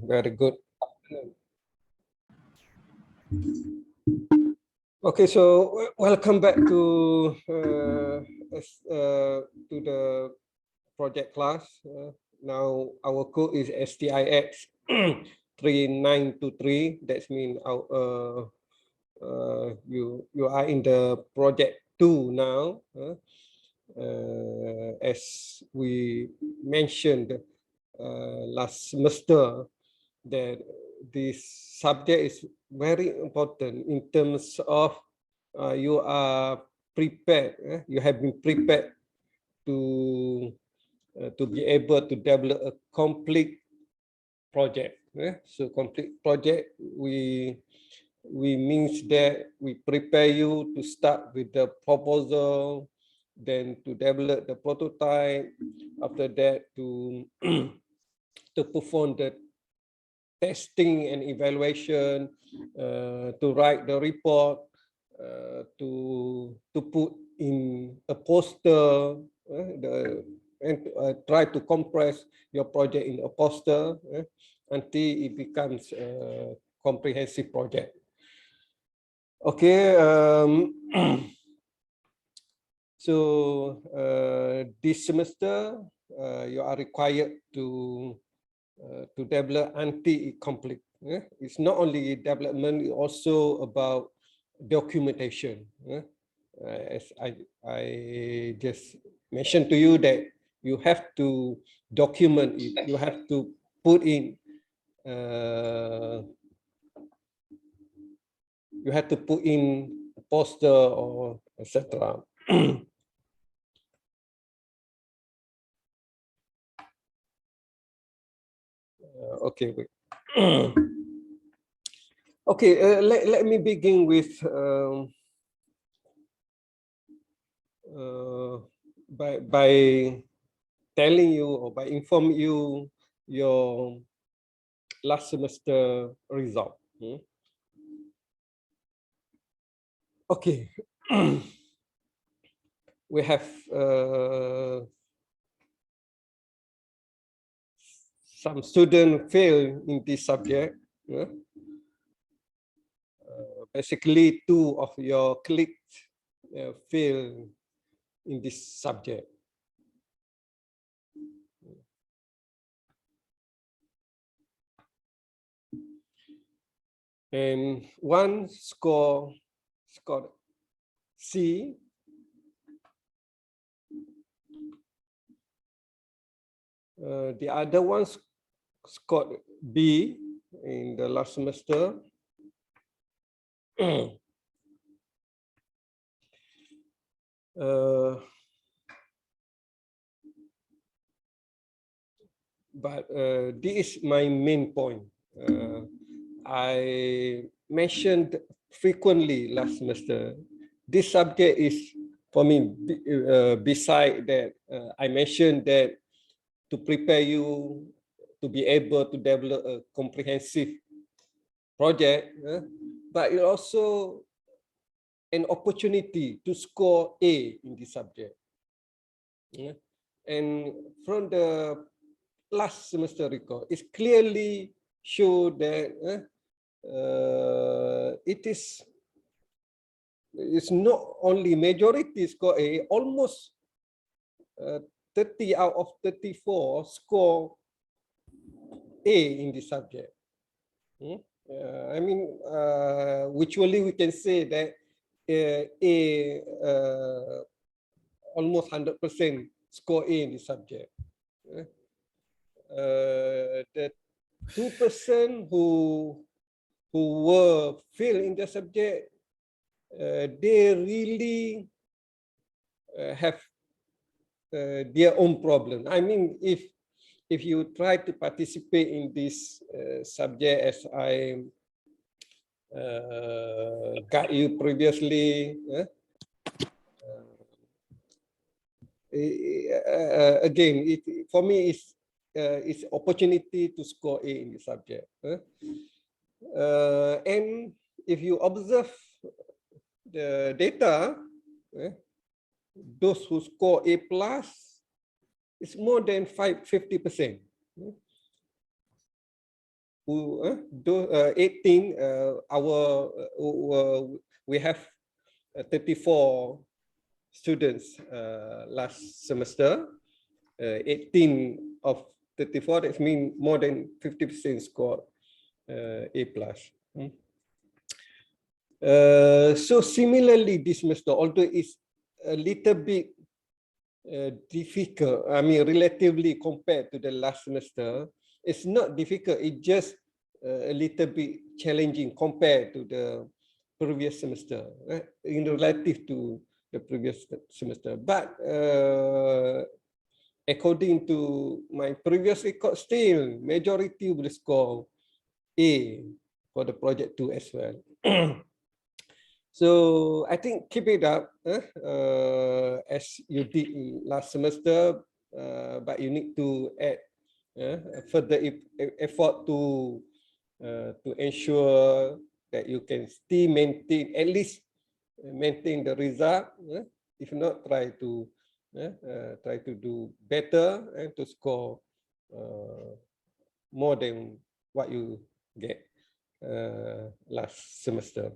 Very good. Okay, so welcome back to the project class. Now our code is STIX3923. That means you are in the project 2 now. As we mentioned last semester, that this subject is very important in terms of you are prepared, you have been prepared to be able to develop a complete project. So complete project, we means that we prepare you to start with the proposal, then to develop the prototype, after that to to perform the testing and evaluation, to write the report, to put in a poster, and try to compress your project in a poster until it becomes a comprehensive project. Okay. So this semester you are required to develop anti-conflict. It's not only development, it's also about documentation. As I just mentioned to you that you have to document it. You have to put in. You have to put in a poster or etc. Okay, wait. Okay, let me begin with by telling you or by informing you your last semester result. Okay, we have some students fail in this subject. Basically, 2 of your colleagues fail in this subject. And one scored C. The other one scored B in the last semester. But this is my main point. I mentioned frequently last semester, this subject is, for me, beside that, I mentioned that to prepare you to be able to develop a comprehensive project, but it also an opportunity to score A in this subject. And from the last semester record, it's clearly show that it's not only majority score A, almost 30 out of 34 score A in this subject. I mean, virtually we can say that A almost 100% score A in this subject. The 2% who were fail in the subject, they really have their own problem. I mean, if you try to participate in this subject as I got you previously, again, for me, it's opportunity to score A in the subject. And if you observe the data, those who score A plus, it's more than 50%. who do 18. We have 34 students last semester. 18 of 34. That means more than 50% score A+. So similarly, this semester, although it's a little bit difficult, I mean, relatively compared to the last semester, it's not difficult. It's just a little bit challenging compared to the previous semester, right? In relative to the previous semester. But according to my previous record, still majority will score A for the project 2 as well. So I think keep it up as you did last semester, but you need to add further effort to ensure that you can still maintain, at least maintain the result. If not, try to do better and to score more than what you get last semester.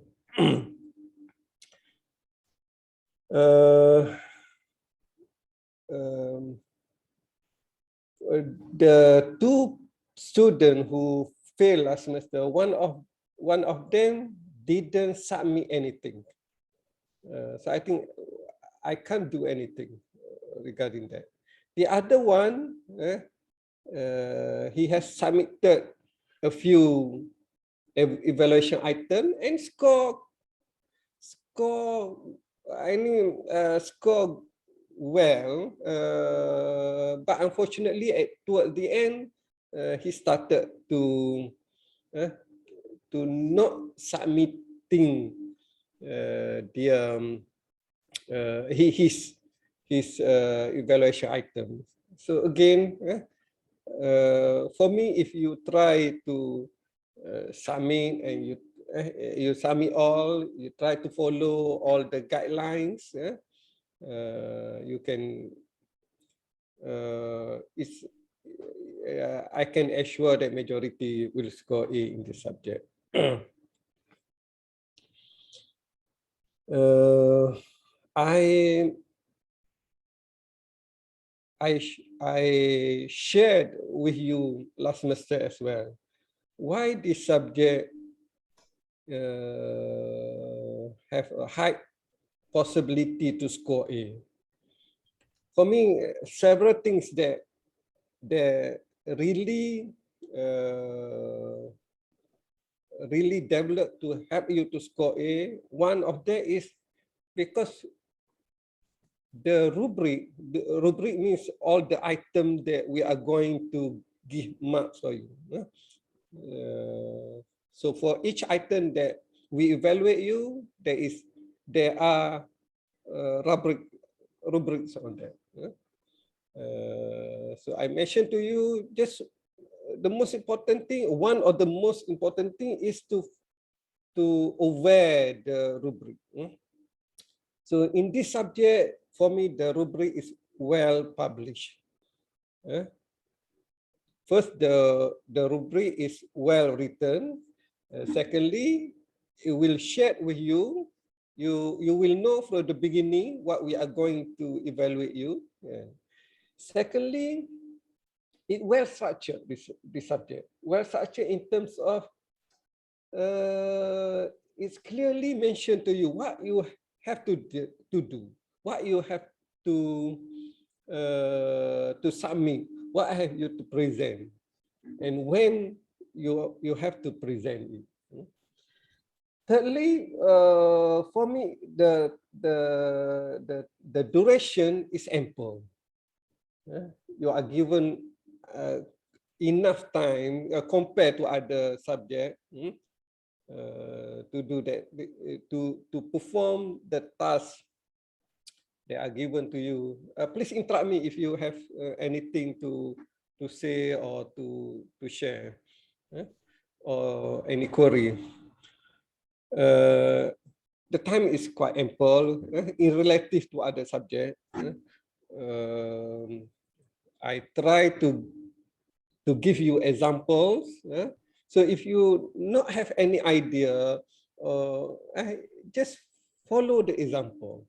The two students who failed last semester, one of them didn't submit anything. So I think I can't do anything regarding that. The other one, he has submitted a few evaluation items and score well, but unfortunately toward the end he started to not submitting his evaluation items. So again, for me, if you try to submit and you submit all, you try to follow all the guidelines, you can I can assure that majority will score A in this subject. I shared with you last semester as well why this subject have a high possibility to score A. For me, several things that really really developed to help you to score A. One of them is because the rubric means all the items that we are going to give marks for you. So for each item that we evaluate you, there are rubrics on that. So I mentioned to you just the most important thing. One of the most important thing is to aware the rubric. So in this subject, for me, the rubric is well published. First, the rubric is well written. Secondly, it will share with you. You will know from the beginning what we are going to evaluate you. Secondly, it well structured, this subject. Well structured in terms of it's clearly mentioned to you what you have to do, what you have to submit, what have you to present, and when you have to present it. Thirdly, for me, the duration is ample. You are given enough time compared to other subjects to do that, to perform the task that are given to you. Please interrupt me if you have anything to say or to share, or any query. The time is quite ample in relative to other subjects. I try to give you examples So if you not have any idea, just follow the example.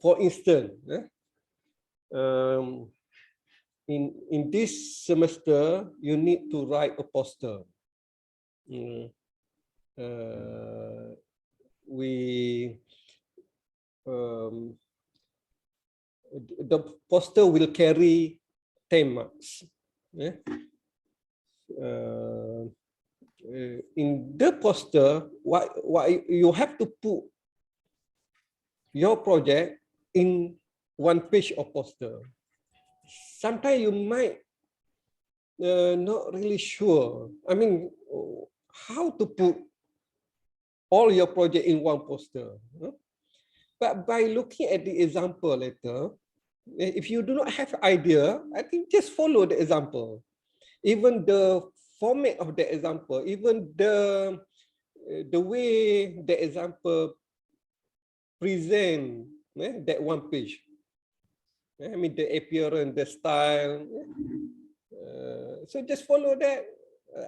For instance, in this semester, you need to write a poster. The poster will carry 10 marks. In the poster, what you have to put your project in one page of poster. Sometimes you might not really sure. I mean, how to put all your project in one poster. But by looking at the example later, if you do not have idea, I think just follow the example. Even the format of the example, even the way the example present that one page. I mean, the appearance, the style. So just follow that.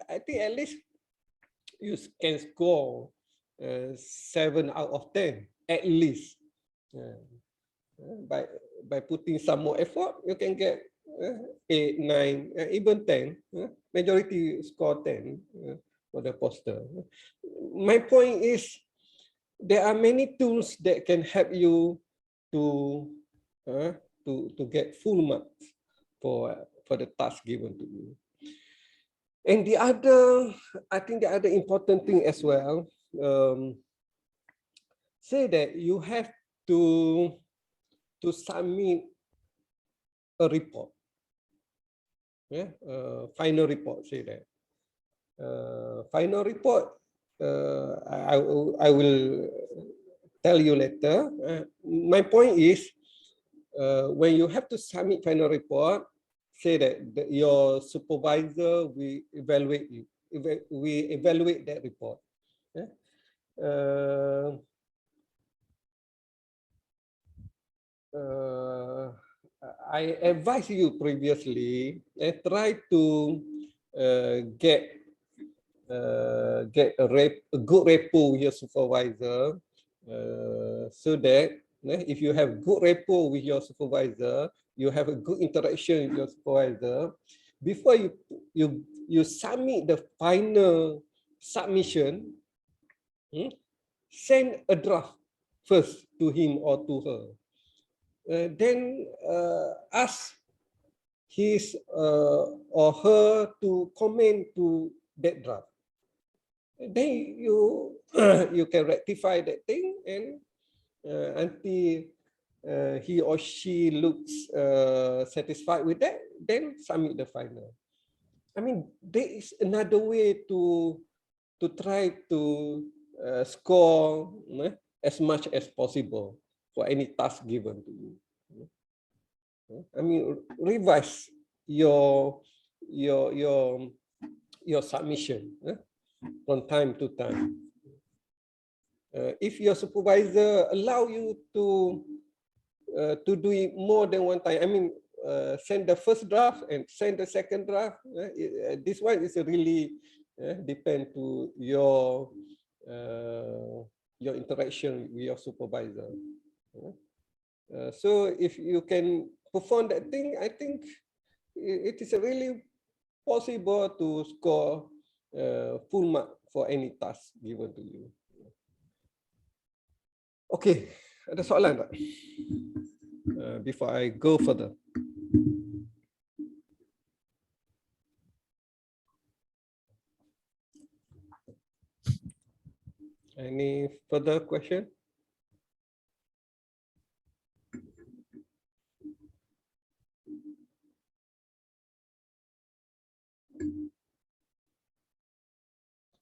I think at least you can score 7 out of 10, at least. By putting some more effort, you can get 8, 9, even 10. Majority score 10 for the poster. My point is, there are many tools that can help you to get full marks for the task given to you. And the other, I think the other important thing as well, say that you have to submit a report. Final report, say that. Final report, I will tell you later. My point is, when you have to submit final report, say that your supervisor will evaluate you. We evaluate that report. I advised you previously, try to get a good rapport with your supervisor, so that if you have good rapport with your supervisor, you have a good interaction with your supervisor, before you submit the final submission, send a draft first to him or to her. Then ask his or her to comment to that draft. Then you can rectify that thing, and until he or she looks satisfied with that, then submit the final. I mean, there is another way to try to score as much as possible for any task given to you. I mean, revise your submission from time to time. If your supervisor allow you to do it more than one time, I mean, send the first draft and send the second draft. This one is really depend to your interaction with your supervisor. So if you can perform that thing, I think it is really possible to score full mark for any task given to you. Okay, ada soalan tak? Before I go further. Any further question?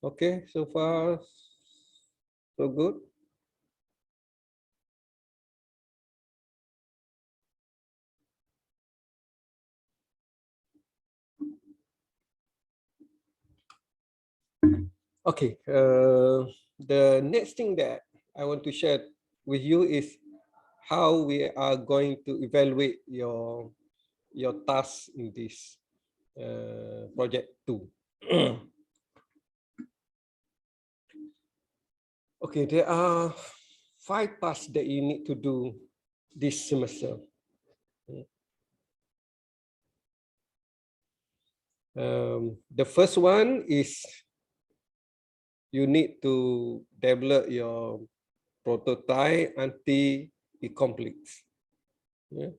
Okay, so far so good. Okay, the next thing that I want to share with you is how we are going to evaluate your task in this. project 2. Okay, there are 5 parts that you need to do this semester. The first one is you need to develop your prototype until it completes. Yeah.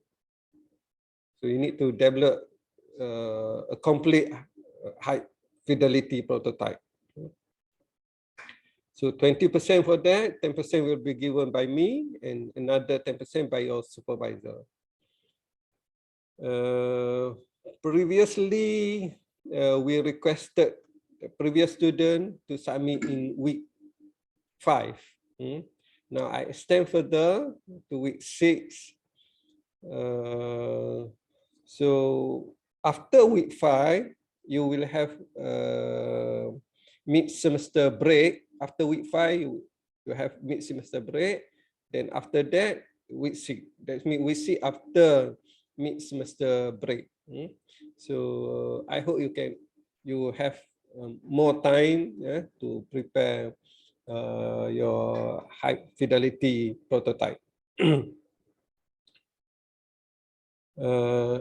So you need to develop a complete high fidelity prototype. So 20% for that, 10% will be given by me, and another 10% by your supervisor. Previously, we requested the previous student to submit in week 5. Now I extend further to week 6. So after week 5, you will have mid-semester break. After week 5, you have mid-semester break. Then after that, week 6. That means week 6 after mid-semester break. So I hope you have more time to prepare your high fidelity prototype.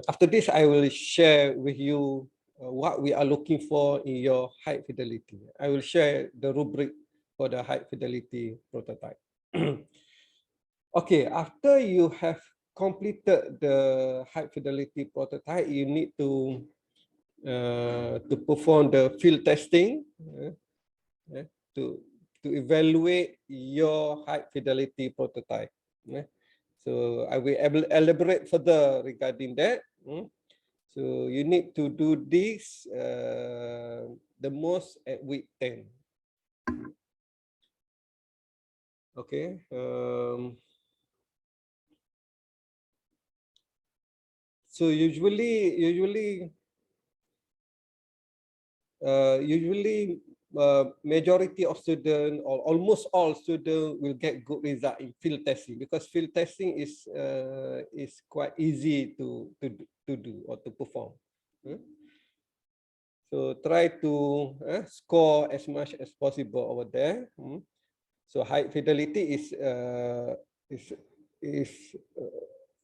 After this, I will share with you what we are looking for in your high fidelity. I will share the rubric for the high fidelity prototype. Okay, after you have completed the high fidelity prototype, you need to perform the field testing to evaluate your high fidelity prototype. So I will elaborate further regarding that. So you need to do this the most at week 10. Okay. So usually majority of students or almost all students will get good result in field testing, because field testing is quite easy to do or to perform. So try to score as much as possible over there. So high fidelity is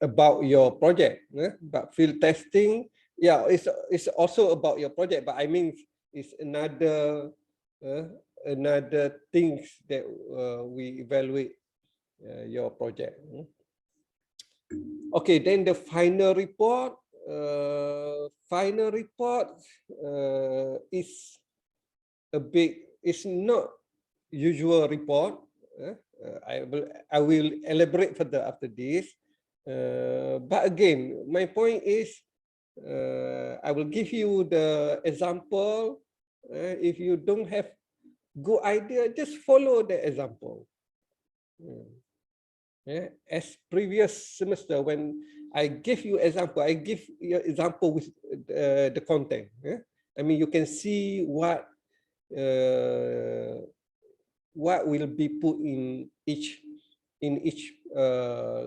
about your project, but field testing, yeah, it's also about your project. But I mean, it's another things that we evaluate your project. Okay, then the final report. Is a big. It's not usual report. I will elaborate further after this. But again, my point is, I will give you the example. If you don't have good idea, just follow the example. As previous semester, when I give you example, I give you example with the content. I mean, you can see what will be put in each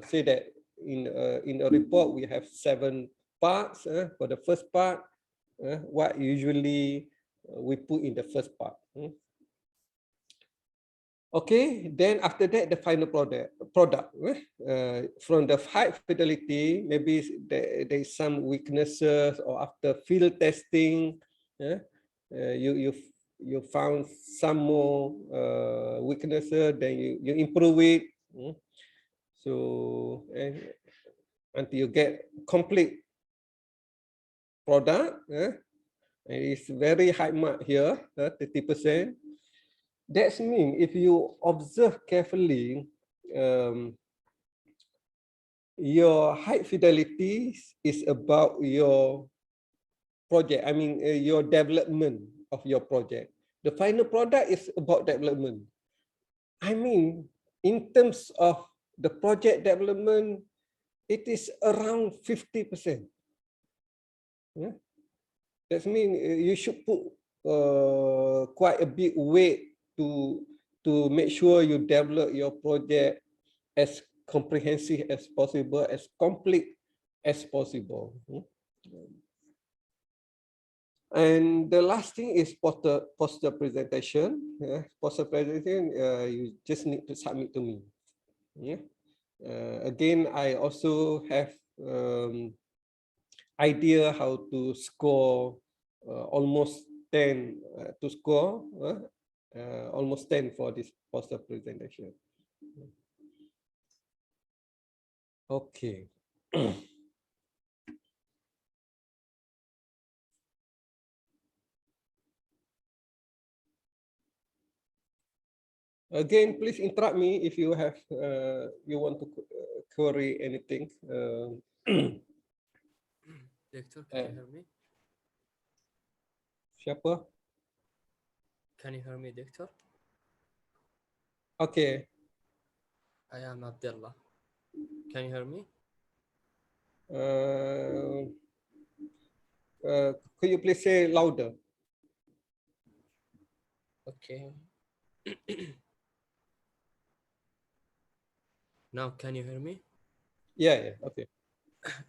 say that in a report we have 7 parts. For the first part, what usually we put in the first part. Okay, then after that, the final product. From the high fidelity, maybe there is some weaknesses, or after field testing, you found some more weaknesses, then you improve it. So until you get complete product, it's very high mark here, 30%. That means if you observe carefully, your high fidelity is about your project. I mean, your development of your project. The final product is about development. I mean, in terms of the project development, it is around 50%. That means you should put quite a big weight to make sure you develop your project as comprehensive as possible, as complete as possible. And the last thing is poster presentation. Poster presentation, you just need to submit to me. Yeah. Again, I also have idea how to score almost 10 to score almost 10 for this poster presentation. Okay. Again, please interrupt me if you have you want to query anything. Doctor, can you hear me? Siapa? Can you hear me, Doctor? Okay. I am Abdullah. Can you hear me? Could you please say louder? Okay. Now, can you hear me? Yeah, okay.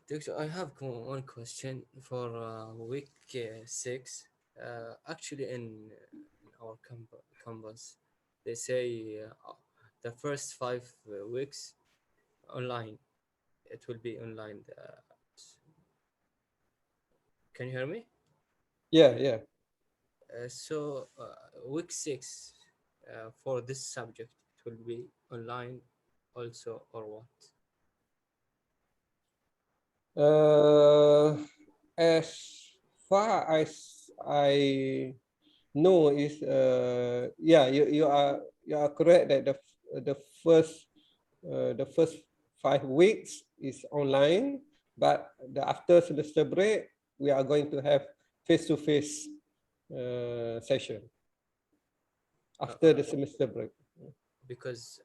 Doctor, I have one question for week 6. Actually, in our campus, they say the first 5 weeks online. It will be online. Can you hear me? Yeah. So week 6 for this subject, it will be online also, or what? As far as I know is yeah, you are correct that the first the first 5 weeks is online, but after semester break we are going to have face-to-face session after the semester break. Because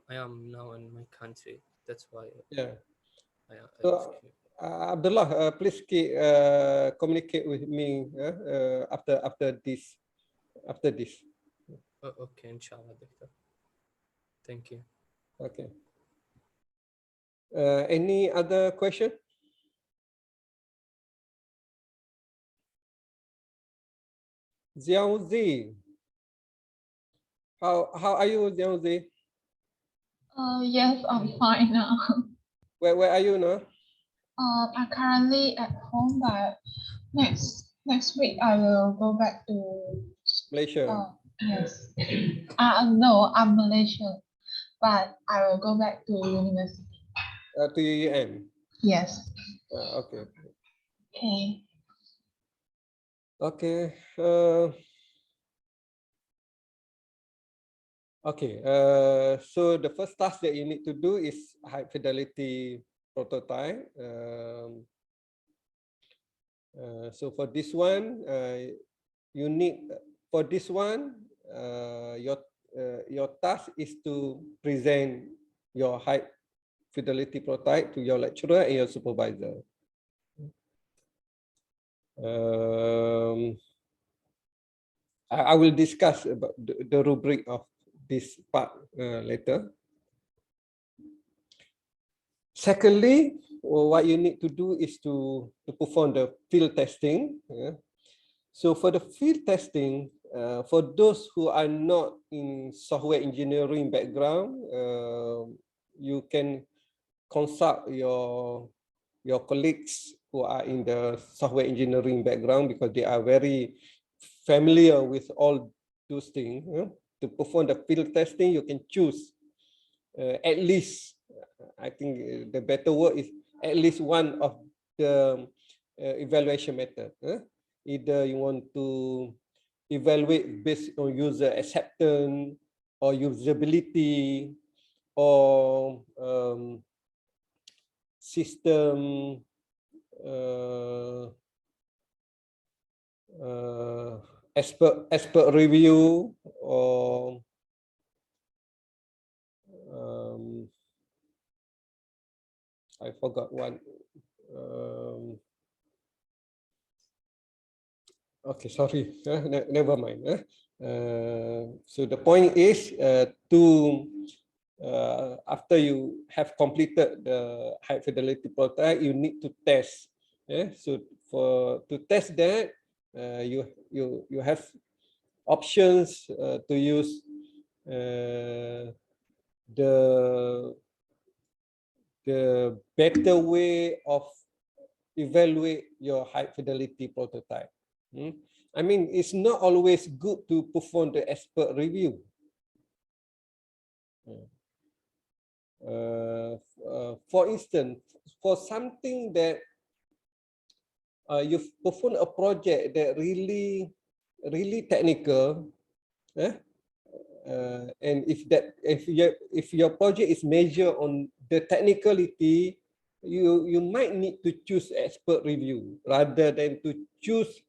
I am now in my country. That's why Yeah. I ask So, you. Abdullah, please communicate with me after this. After this. Okay, inshallah, Doctor. Thank you. Okay. Any other question? Xiaozi. How are you, Xiaozi? Yes, I'm fine now. Where are you now? I'm currently at home, but next week I will go back to. Malaysia. Yes. No, I'm Malaysian, but I will go back to university. To UUM. Yes. Okay. Okay. Okay. Okay. So the first task that you need to do is high fidelity prototype. So for this one, you need for this one your task is to present your high fidelity prototype to your lecturer and your supervisor. I will discuss about the rubric of this part later. Secondly, what you need to do is to perform the field testing. So for the field testing, for those who are not in software engineering background, you can consult your colleagues who are in the software engineering background because they are very familiar with all those things. To perform the field testing, you can choose at least, I think the better word is at least one of the evaluation method. Either you want to evaluate based on user acceptance or usability or system expert review or I forgot one. Okay, sorry, never mind. So the point is after you have completed the high fidelity prototype, you need to test. So to test that, you have options to use the better way of evaluate your high fidelity prototype. I mean, it's not always good to perform the expert review. For instance, for something that you've performed a project that really technical, and if your project is measured on the technicality, you might need to choose expert review rather than to choose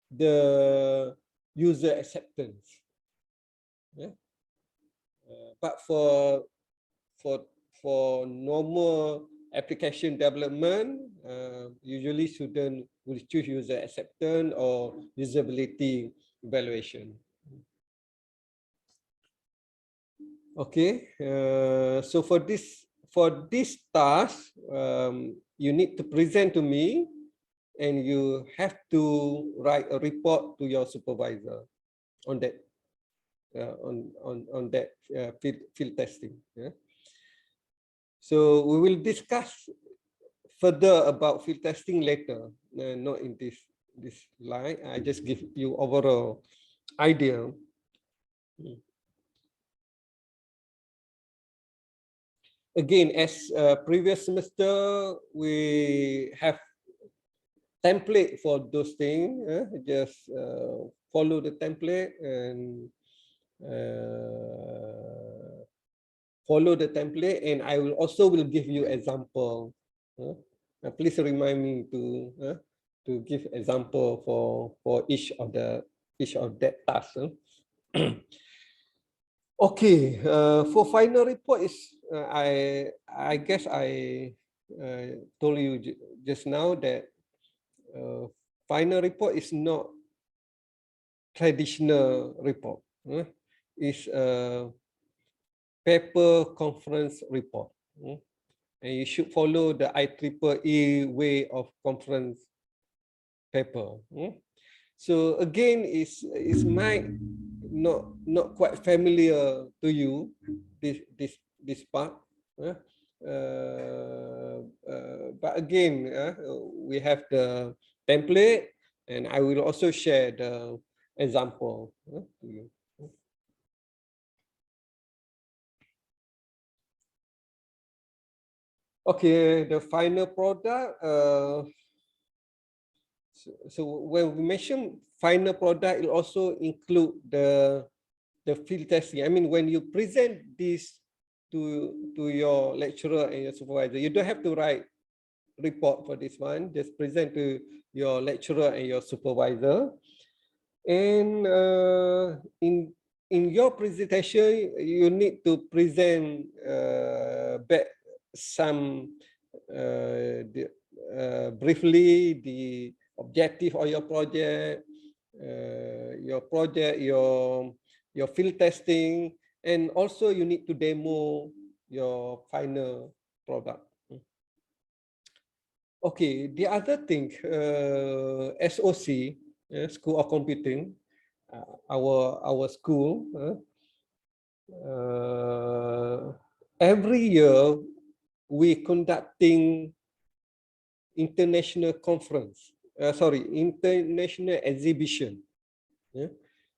the user acceptance. But for normal application development, usually students will choose user acceptance or usability evaluation. Okay, so for this task, you need to present to me, and you have to write a report to your supervisor on that field testing. Yeah? So we will discuss further about field testing later, not in this slide. I just give you overall idea. Again, as previous semester, we have template for those things. Just follow the template and and I will also give you example. Please remind me to give example for each of that task. Okay, for final report is I guess I told you just now that final report is not traditional report. It's a paper conference report, and you should follow the IEEE way of conference paper. So again, it's might not quite familiar to you, this part. But again, we have the template, and I will also share the example to you. Okay, the final product. So when we mention final product, it also include the field testing. I mean, when you present this to your lecturer and your supervisor, you don't have to write report for this one. Just present to your lecturer and your supervisor. And in your presentation, you need to present back some briefly the objective of your project, your field testing, and also you need to demo your final product. Okay, the other thing, SOC, School of Computing, our school, every year we conducting international conference. International exhibition. Yeah?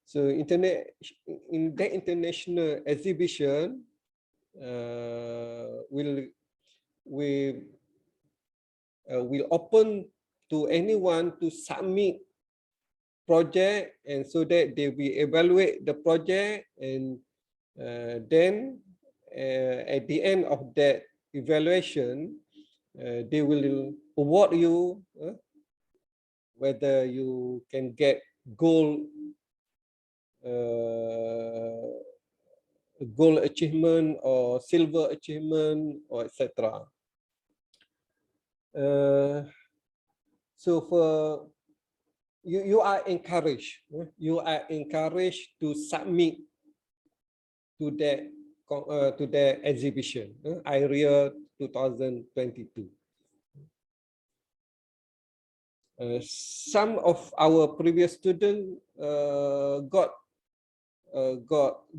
So in that international exhibition, will open to anyone to submit project, and so that they will evaluate the project, and then at the end of that evaluation, they will award you whether you can get gold achievement or silver achievement, or etc. So for you are encouraged. You are encouraged to submit to the exhibition, IRIA 2022. Some of our previous students got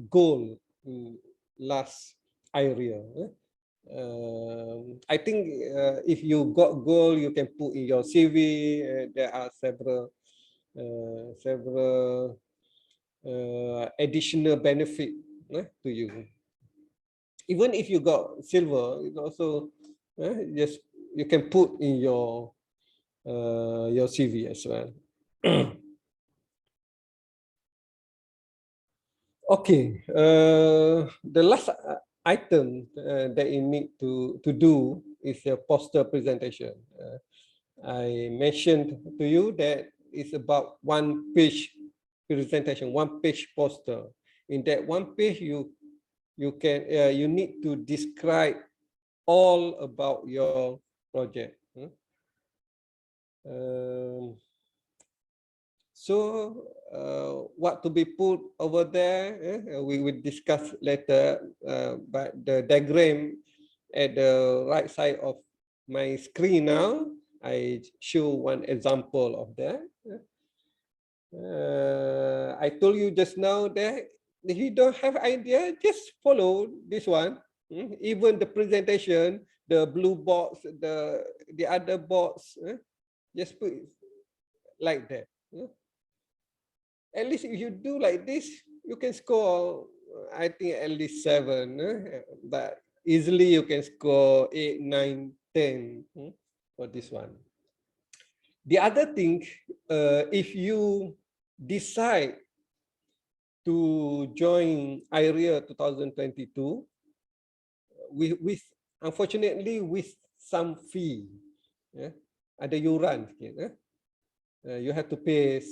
gold in last area. I think if you got gold, you can put in your CV. There are several additional benefit to you. Even if you got silver, it also just you can put in your CV as well. Okay, the last item that you need to do is a poster presentation. I mentioned to you that it's about 1 page presentation, 1 page poster. In that 1 page, you need to describe all about your project. What to be put over there, we will discuss later, but the diagram at the right side of my screen now, I show one example of that. I told you just now that if you don't have idea, just follow this one. Even the presentation, the blue box, the other box, just put it like that. At least if you do like this, you can score, I think at least 7, but easily you can score 8, 9, 10 for this one. The other thing, if you decide to join IREA 2022, with unfortunately with some fee, ada yuran sikit. You have to pay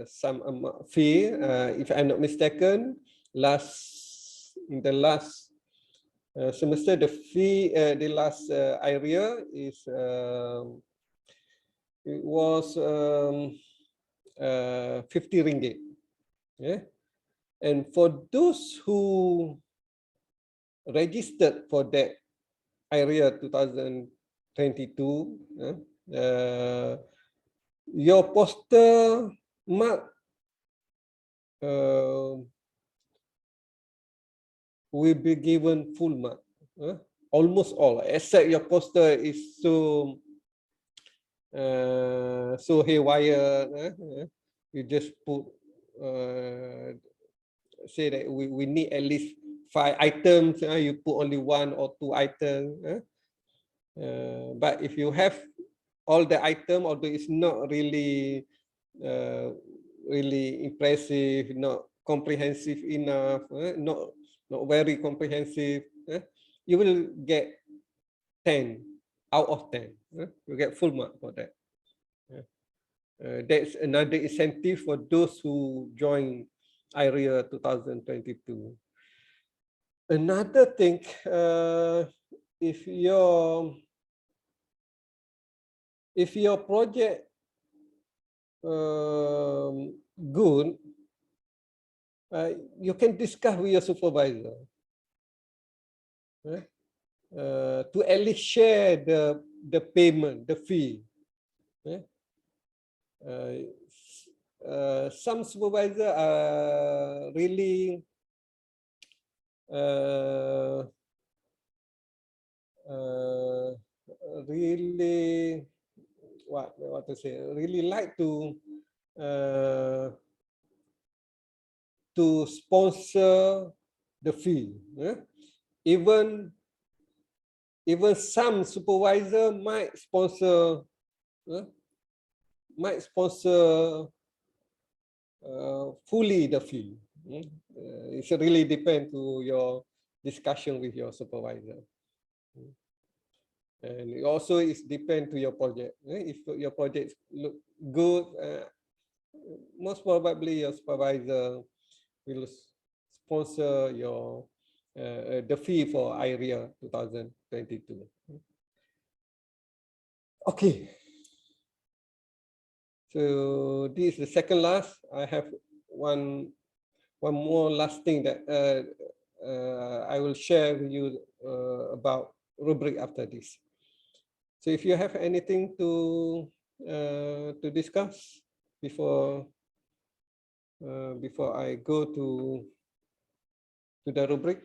some fee. If I'm not mistaken, in the last semester, the fee, the last area is it was 50 ringgit. Yeah, and for those who registered for that area 2022, your poster mark will be given full mark, almost all, except your poster is so haywire. You just put say that we need at least 5 items. You put only 1 or 2 items. But if you have all the item, although it's not really really impressive, not comprehensive enough, not very comprehensive, you will get 10 out of 10. You get full mark for that. That's another incentive for those who join IREA 2022. Another thing, if your project good, you can discuss with your supervisor to at least share the payment, the fee. Some supervisors are really really what to say, really like to sponsor the fee. Even some supervisor might sponsor fully the fee. It really depends to your discussion with your supervisor. And it also is depend to your project. If your project look good, most probably your supervisor will sponsor your the fee for IREA 2022. Okay. So this is the second last. I have one more last thing that I will share with you about rubric after this. So if you have anything to to discuss before before I go to the rubric?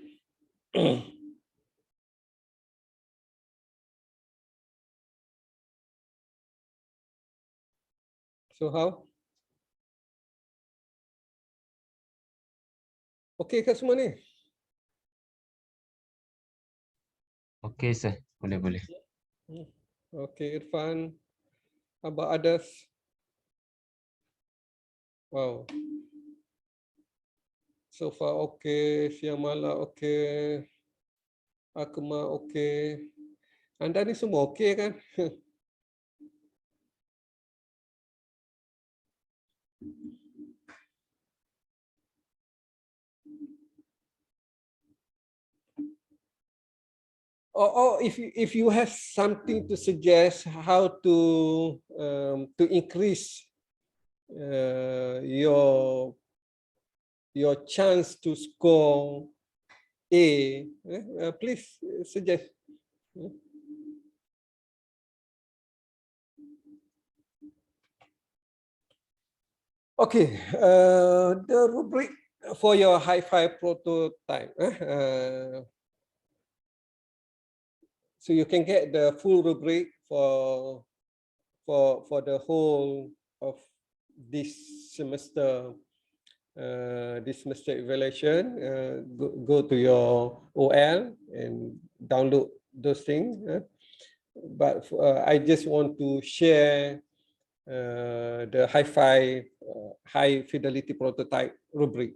So how? Okay ke semua ni? Okay, sir. Boleh. Okay, Irfan. How about others? Wow. So far okay, Syamala okay, Akma okay. Anda ni semua okay kan? Or if you have something to suggest how to increase your chance to score A, please suggest. Okay, the rubric for your hi-fi prototype. So you can get the full rubric for the whole of this semester. This semester evaluation. Go to your OL and download those things. But I just want to share the hi-fi high fidelity prototype rubric.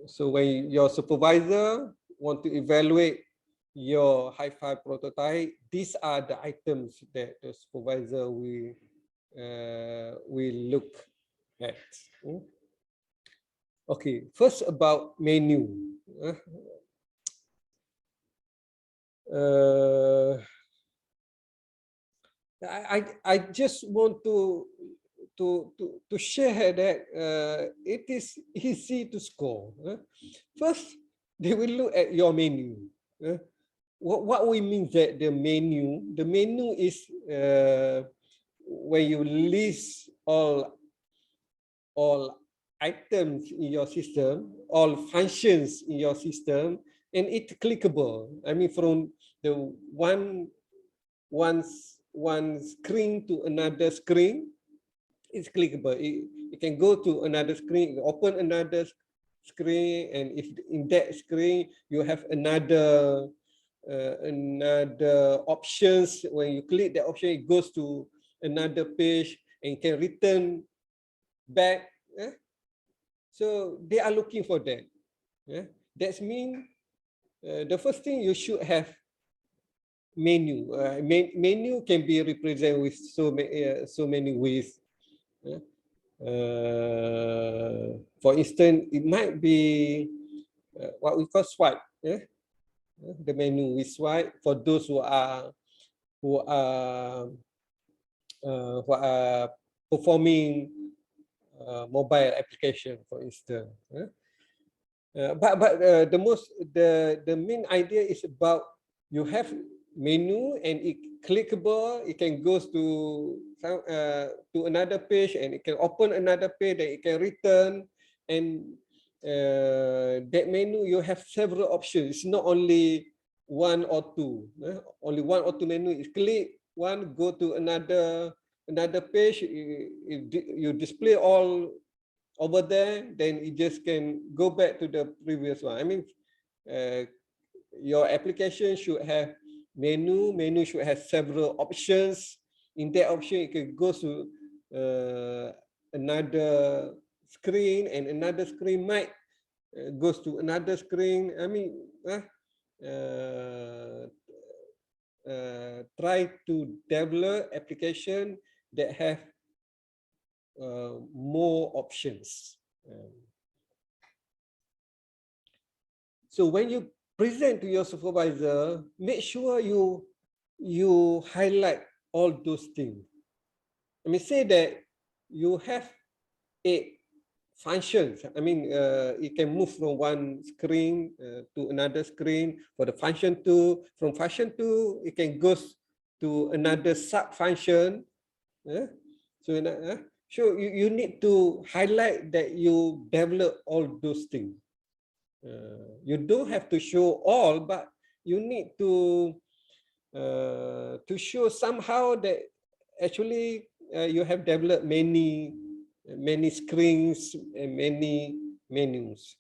So when your supervisor want to evaluate your hi-fi prototype, these are the items that the supervisor will look at. Okay, first about menu. I just want to share that it is easy to score. First, they will look at your menu. What we mean that the menu is when you list all items in your system, all functions in your system, and it's clickable. I mean, from the one screen to another screen, it's clickable. It can go to another screen, open another screen, and if in that screen you have another options, when you click that option, it goes to another page and can return back. So they are looking for that. That means the first thing you should have menu. Menu can be represented with so many ways. For instance, it might be what we call swipe. The menu we swipe for those who are performing mobile application, for instance. But the main idea is about you have menu and it clickable. It can go to another page and it can open another page that it can return, and that menu you have several options. It's not only one or two. Only one or two menu is click one, go to another page. You display all over there, then it just can go back to the previous one. I mean, your application should have menu. Menu should have several options. In that option, it can go to another screen, and another screen might goes to another screen. I mean, try to develop application that have more options. So when you present to your supervisor, make sure you highlight all those things. I mean, say that you have 8 functions. I mean, it can move from one screen to another screen. For the function 2, from function 2, it can go to another sub function. So you need to highlight that you develop all those things. You don't have to show all, but you need to show somehow that actually you have developed many screens and many menus.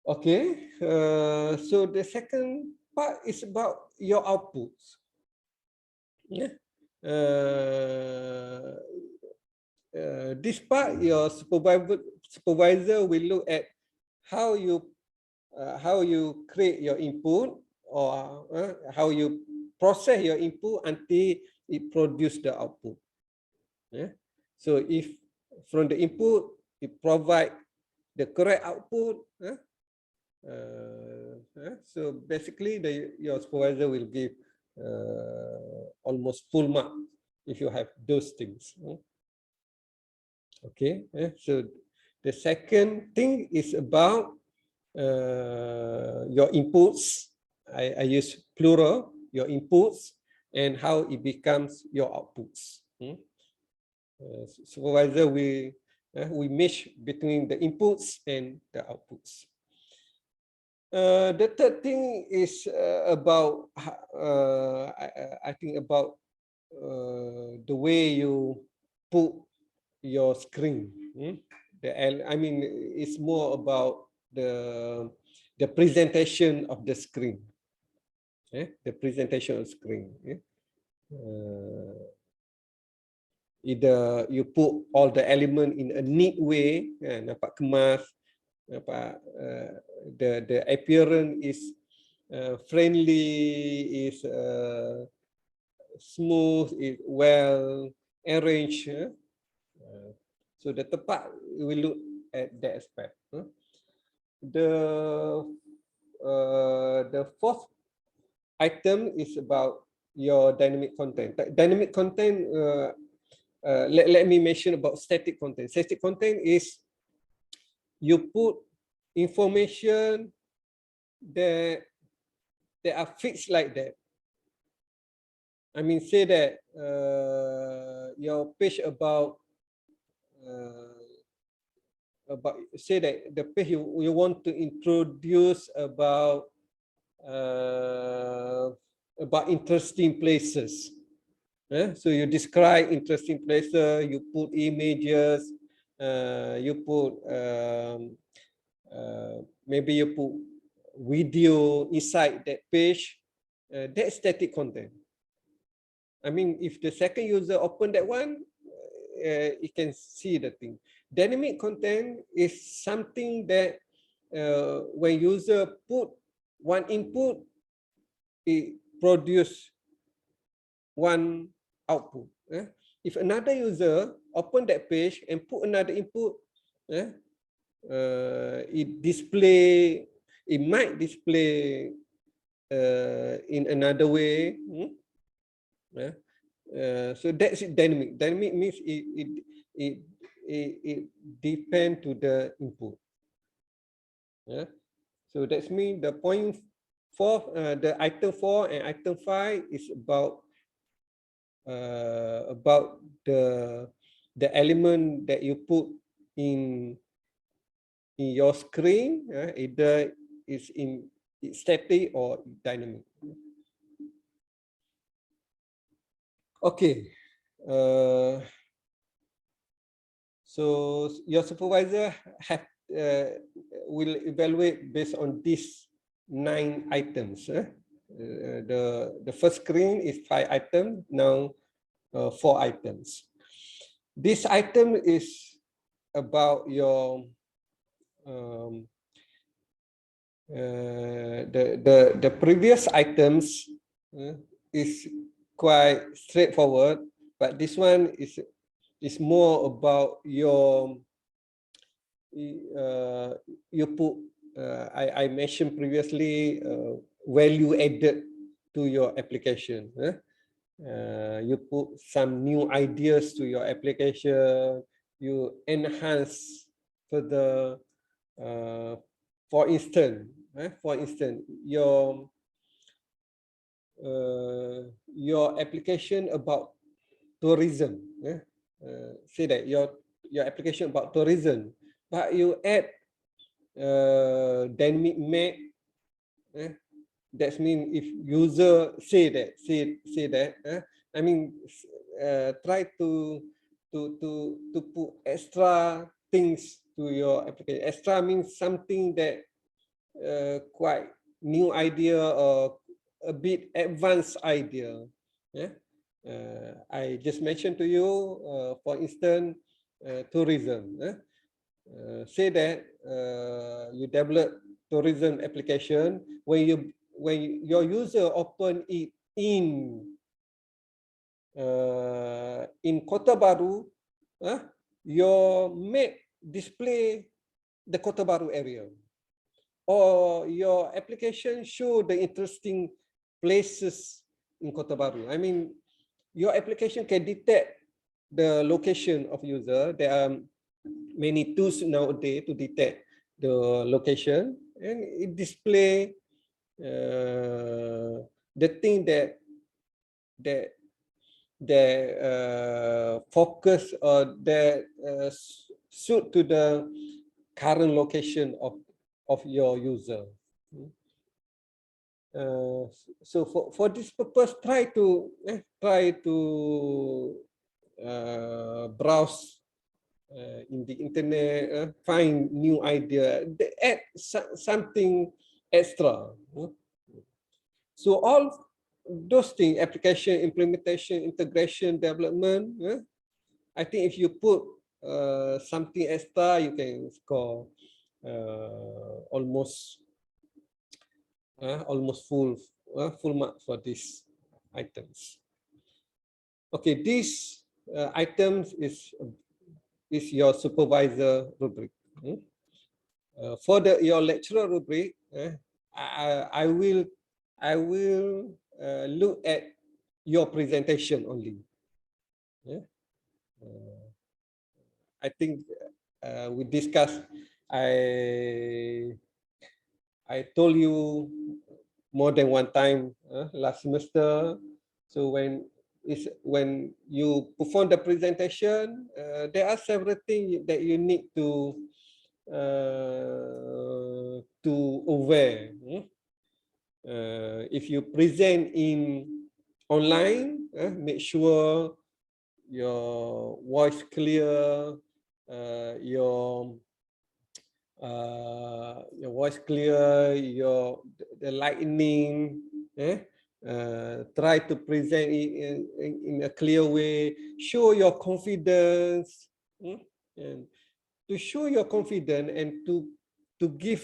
Okay, so the second part is about your outputs. Yeah. This part, your supervisor will look at how you create your input, or how you process your input until it produce the output. Yeah. So if from the input it provide the correct output, so basically your supervisor will give almost full mark if you have those things. Okay, so the second thing is about your inputs. I use plural, your inputs, and how it becomes your outputs. Supervisor, we mesh between the inputs and the outputs. The third thing is about I think about the way you put your screen. I mean, it's more about the presentation of the screen. The presentation of screen. Either you put all the element in a neat way, nampak kemas, nampak the appearance is friendly, is smooth, is well arranged. So the tepat will look at that aspect. The fourth item is about your dynamic content. Dynamic content, let me mention about static content. Static content is you put information that are fixed like that. I mean, say that your page about say that the page you want to introduce about interesting places. So you describe interesting places, you put images, you put maybe you put video inside that page. That's static content. I mean, if the second user open that one, it can see the thing. Dynamic content is something that when user put one input, it produce one output. If another user open that page and put another input, it might display in another way. So that's dynamic. Dynamic means it depends to the input. So that's mean the point 4, the item 4 and item 5 is about the element that you put in your screen, either it's in static or dynamic. Okay. So your supervisor will evaluate based on these 9 items. The first screen is 5 items, now 4 items. This item is about your the previous items is quite straightforward, but this one is more about your you put I mentioned previously value added to your application. You put some new ideas to your application, you enhance further. For instance, your your application about tourism. Say that your application about tourism, but you add dynamic map. That means if user say that, I mean, try to put extra things to your application. Extra means something that quite new idea or a bit advanced idea. Yeah, I just mentioned to you, for instance, tourism. Say that you develop tourism application when your user open it in Kota Baru, your map display the Kota Baru area, or your application show the interesting places in Kota Baru. I mean, your application can detect the location of user. There are many tools nowadays to detect the location, and it display the thing that focus or that suit to the current location of your user. So for this purpose, try to browse in the internet, find new idea, add something extra. So all those things, application, implementation, integration, development, I think if you put something extra, you can score almost full mark for these items. Okay, these items is your supervisor rubric. For your lecturer rubric, I will look at your presentation only. I think we discussed. I told you more than one time last semester. So when you perform the presentation, there are several things that you need to aware. If you present in online, make sure your voice clear, your voice clear, the lightning. Try to present it in a clear way. Show your confidence. And to show your confidence and to give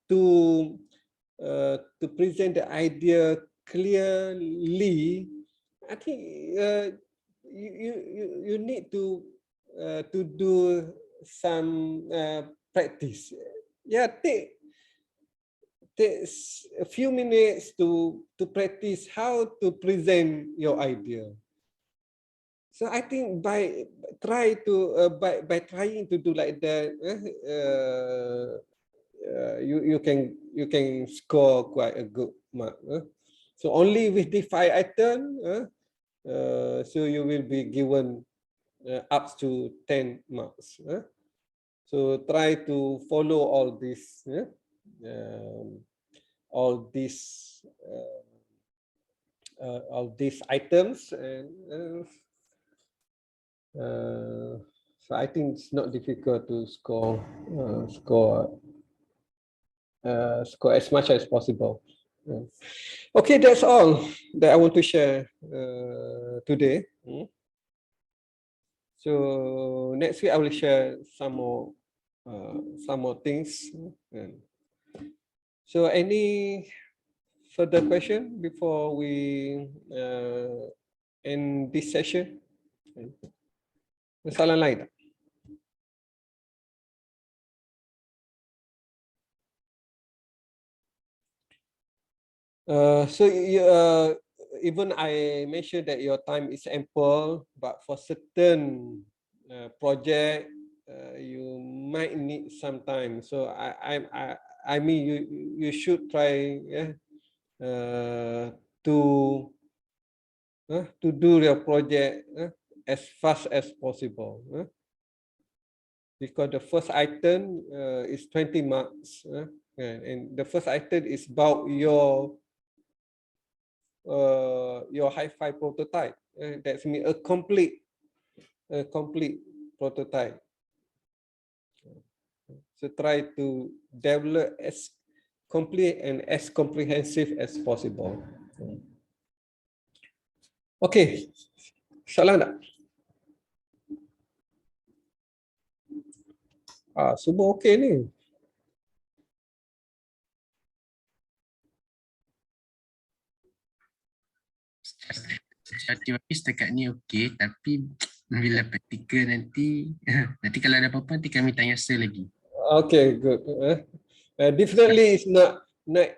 to present the idea clearly, I think you need to do some practice. Yeah, take a few minutes to practice how to present your idea. So I think by trying to do like that, you can score quite a good mark. So only with the 5 items, so you will be given up to 10 marks. So try to follow all these items, and so I think it's not difficult to score as much as possible. Okay, that's all that I want to share today. So next week I will share some more things. So any further question before we end this session? Soalan lain tak? So even I mentioned that your time is ample, but for certain project you might need some time. So I mean you should try to do your project as fast as possible. Because the first item is 20 marks, and the first item is about your hi-fi prototype. That's mean a complete prototype. So try to develop as complete and as comprehensive as possible. Okay, salah tak? Semua okey ni. Teori setakat ni okey, tapi bila praktikal nanti nanti kalau ada apa-apa nanti kami tanya Sir lagi. Okay, good. Definitely it's not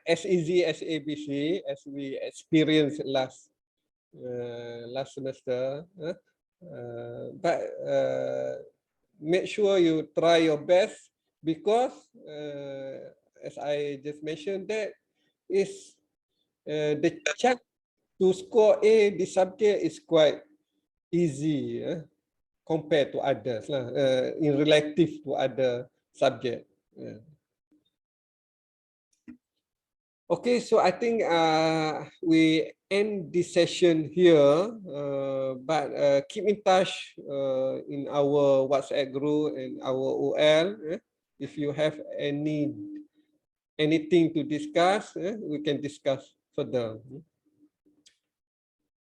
as easy as ABC as we experienced last semester. But make sure you try your best, because as I just mentioned, that is the chance to score A this subject is quite easy compared to others lah, in relative to other subject. Okay, so I think we end this session here, but keep in touch in our WhatsApp group and our OL. If you have anything to discuss, we can discuss further.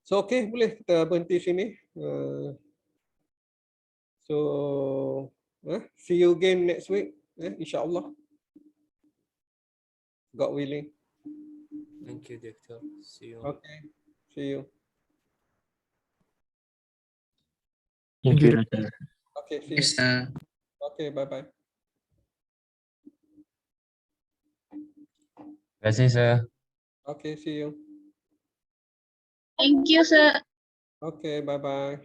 So okay, boleh kita berhenti sini. So see you again next week, insyaAllah. God willing. Thank you, Doctor. See you. Okay, see you. Thank you, Doctor. Okay, see Yes, you. Sir. Okay, bye-bye. Terima kasih, Sir. Okay, see you. Thank you, sir. Okay, bye-bye.